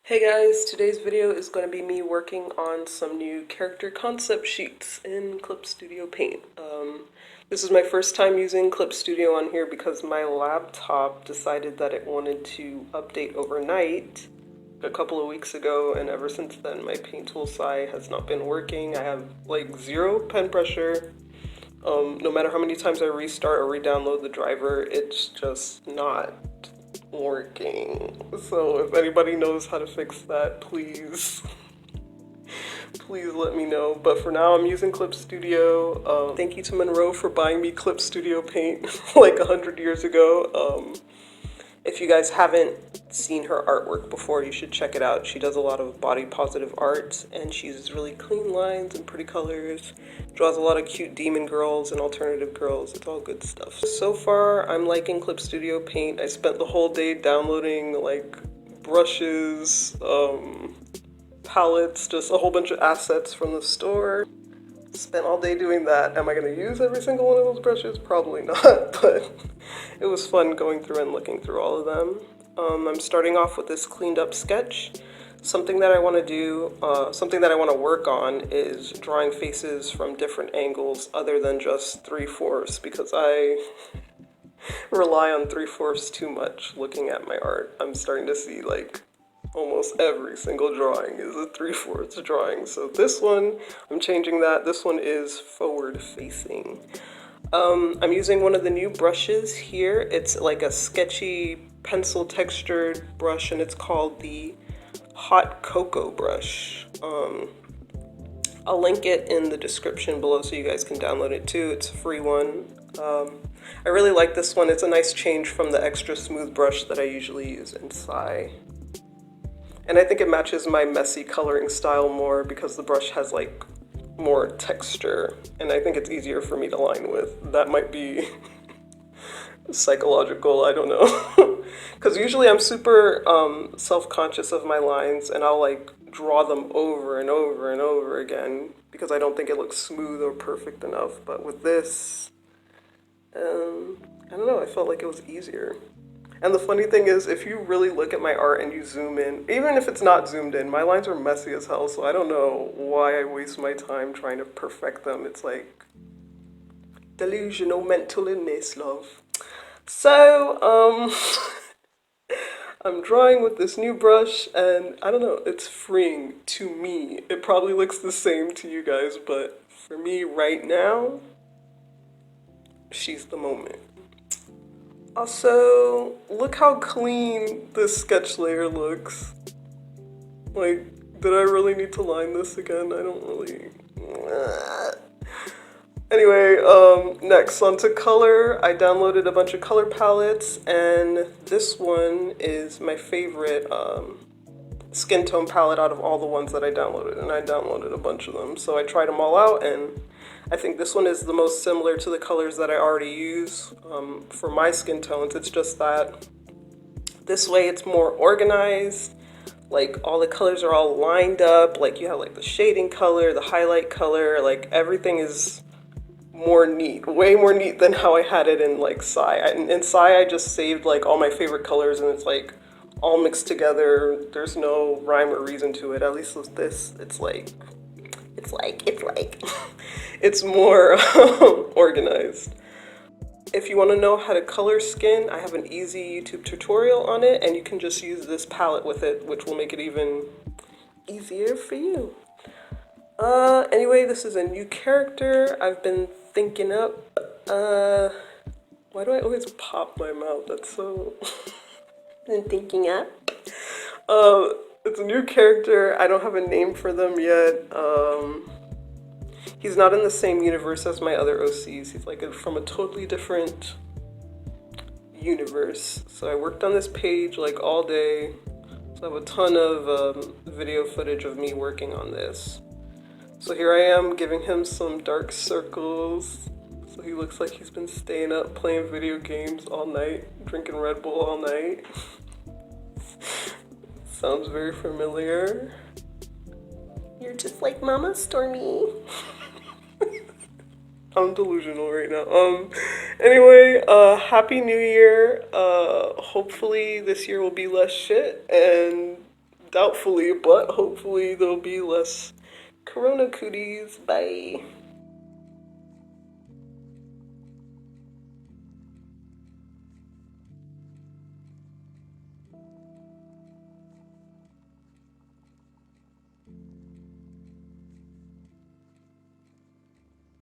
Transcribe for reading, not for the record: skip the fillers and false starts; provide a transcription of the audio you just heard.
Hey guys, today's video is going to be me working on some new character concept sheets in Clipstudio Paint. This is my first time using Clipstudio on here because my laptop decided that it wanted to update overnight a couple of weeks ago, and ever since then my paint tool SAI has not been working. I have like zero pen pressure. No matter how many times I restart or re-download the driver, it's just not working. So if anybody knows how to fix that, please let me know. But for now, I'm using Clipstudio. Thank you to Monroe for buying me Clipstudio paint like 100 years ago. If you guys haven't seen her artwork before, you should check it out. She does a lot of body positive art, and she uses really clean lines and pretty colors. Draws a lot of cute demon girls and alternative girls. It's all good stuff. So far, I'm liking Clipstudio Paint. I spent the whole day downloading like brushes, palettes, just a whole bunch of assets from the store. Spent all day doing that. Am I going to use every single one of those brushes? Probably not, but it was fun going through and looking through all of them. I'm starting off with this cleaned up sketch. Something that I want to do, something that I want to work on is drawing faces from different angles other than just 3/4, because I rely on 3/4 too much looking at my art. I'm starting to see like almost every single drawing is a 3/4 drawing. So this one, I'm changing that. This one is forward facing. I'm using one of the new brushes here. It's like a sketchy pencil textured brush, and it's called the Hot Cocoa brush. I'll link it in the description below so you guys can download it too. It's a free one. I really like this one. It's a nice change from the extra smooth brush that I usually use in SAI. And I think it matches my messy coloring style more because the brush has like more texture, and I think it's easier for me to line with. That might be psychological, I don't know. Because usually I'm super self-conscious of my lines, and I'll like draw them over and over and over again because I don't think it looks smooth or perfect enough. But with this, I don't know, I felt like it was easier. And the funny thing is, if you really look at my art and you zoom in, even if it's not zoomed in, my lines are messy as hell, so I don't know why I waste my time trying to perfect them. It's like delusional mental illness, love. So, I'm drawing with this new brush, and I don't know, it's freeing to me. It probably looks the same to you guys, but for me right now, she's the moment. Also, look how clean this sketch layer looks. Like, did I really need to line this again? I don't really... Anyway, next onto color. I downloaded a bunch of color palettes, and this one is my favorite skin tone palette out of all the ones that I downloaded, and I downloaded a bunch of them. So I tried them all out, and I think this one is the most similar to the colors that I already use for my skin tones. It's just that this way it's more organized. Like all the colors are all lined up. Like you have like the shading color, the highlight color, like everything is more neat, way more neat than how I had it in like SAI. In SAI I just saved like all my favorite colors, and it's like all mixed together. There's no rhyme or reason to it. At least with this, it's it's more organized. If you want to know how to color skin, I have an easy YouTube tutorial on it, and you can just use this palette with it, which will make it even easier for you. Anyway, this is a new character I've been thinking up. Why do I always pop my mouth? That's so... been thinking up. It's a new character. I don't have a name for them yet. He's not in the same universe as my other OCs. He's like from a totally different universe. So I worked on this page like all day. So I have a ton of video footage of me working on this. So here I am giving him some dark circles. So he looks like he's been staying up playing video games all night, drinking Red Bull all night. Sounds very familiar. You're just like Mama Stormy. I'm delusional right now. Anyway, Happy New Year. Hopefully this year will be less shit, and Doubtfully, but hopefully there'll be less corona cooties. Bye.